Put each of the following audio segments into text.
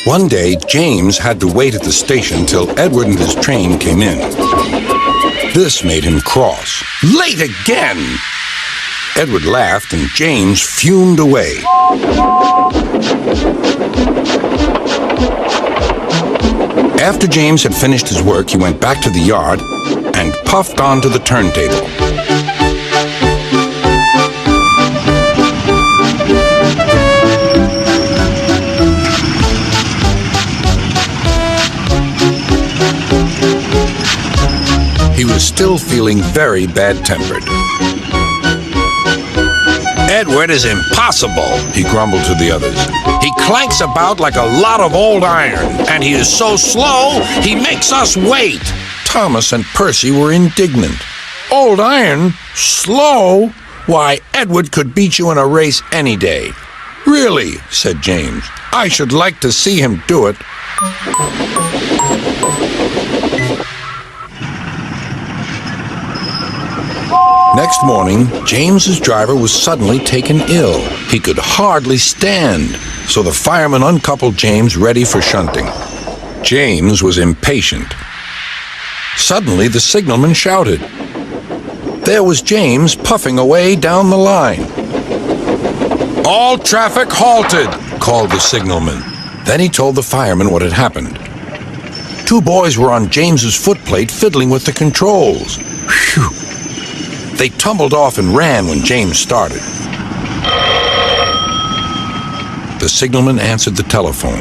One day, James had to wait at the station till Edward and his train came in. This made him cross. Late again! Edward laughed and James fumed away. After James had finished his work, he went back to the yard and puffed onto the turntable. He was still feeling very bad-tempered. Edward is impossible, he grumbled to the others. He clanks about like a lot of old iron, and he is so slow, he makes us wait. Thomas and Percy were indignant. Old iron? Slow? Why, Edward could beat you in a race any day. Really, said James. I should like to see him do it. Next morning, James's driver was suddenly taken ill. He could hardly stand, so the fireman uncoupled James ready for shunting. James was impatient. Suddenly, the signalman shouted. There was James puffing away down the line. All traffic halted, called the signalman. Then he told the fireman what had happened. Two boys were on James's footplate fiddling with the controls. Phew! They tumbled off and ran when James started. The signalman answered the telephone.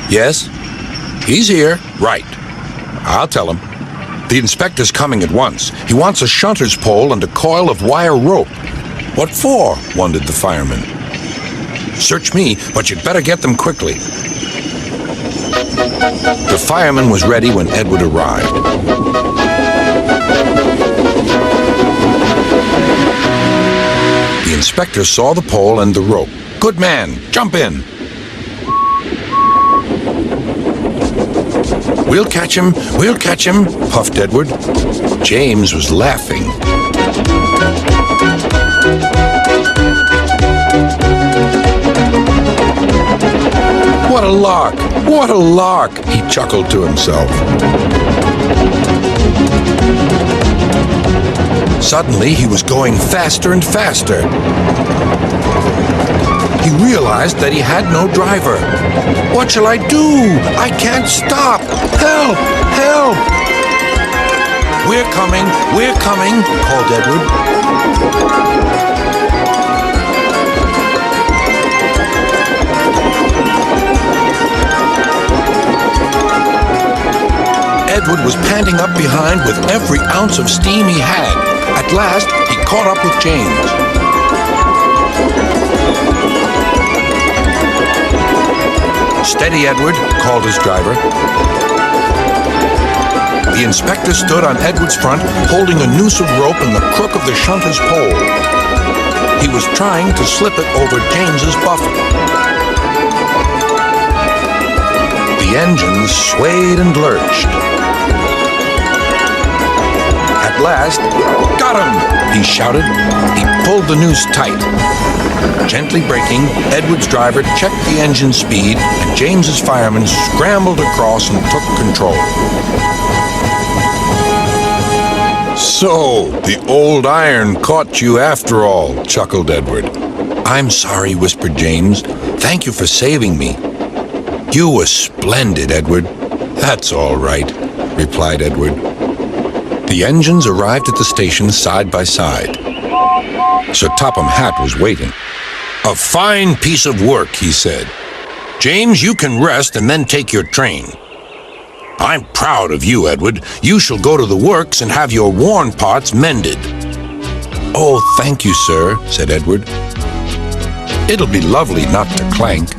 Yes? He's here. Right. I'll tell him. The inspector's coming at once. He wants a shunter's pole and a coil of wire rope. What for? Wondered the fireman. Search me, but you'd better get them quickly. The fireman was ready when Edward arrived. The inspector saw the pole and the rope. Good man, jump in. We'll catch him, puffed Edward. James was laughing. What a lark, he chuckled to himself. Suddenly, he was going faster and faster. He realized that he had no driver. What shall I do? I can't stop. Help! Help! We're coming, called Edward. Edward was panting up behind with every ounce of steam he had. At last, he caught up with James. Steady, Edward, called his driver. The inspector stood on Edward's front, holding a noose of rope in the crook of the shunter's pole. He was trying to slip it over James's buffer. The engines swayed and lurched. At last, got him, he shouted. He pulled the noose tight. Gently braking, Edward's driver checked the engine speed, and James's fireman scrambled across and took control. So, the old iron caught you after all, chuckled Edward. I'm sorry, whispered James. Thank you for saving me. You were splendid, Edward. That's all right, replied Edward. The engines arrived at the station side by side. Sir Topham Hatt was waiting. A fine piece of work, he said. James, you can rest and then take your train. I'm proud of you, Edward. You shall go to the works and have your worn parts mended. Oh, thank you, sir, said Edward. It'll be lovely not to clank.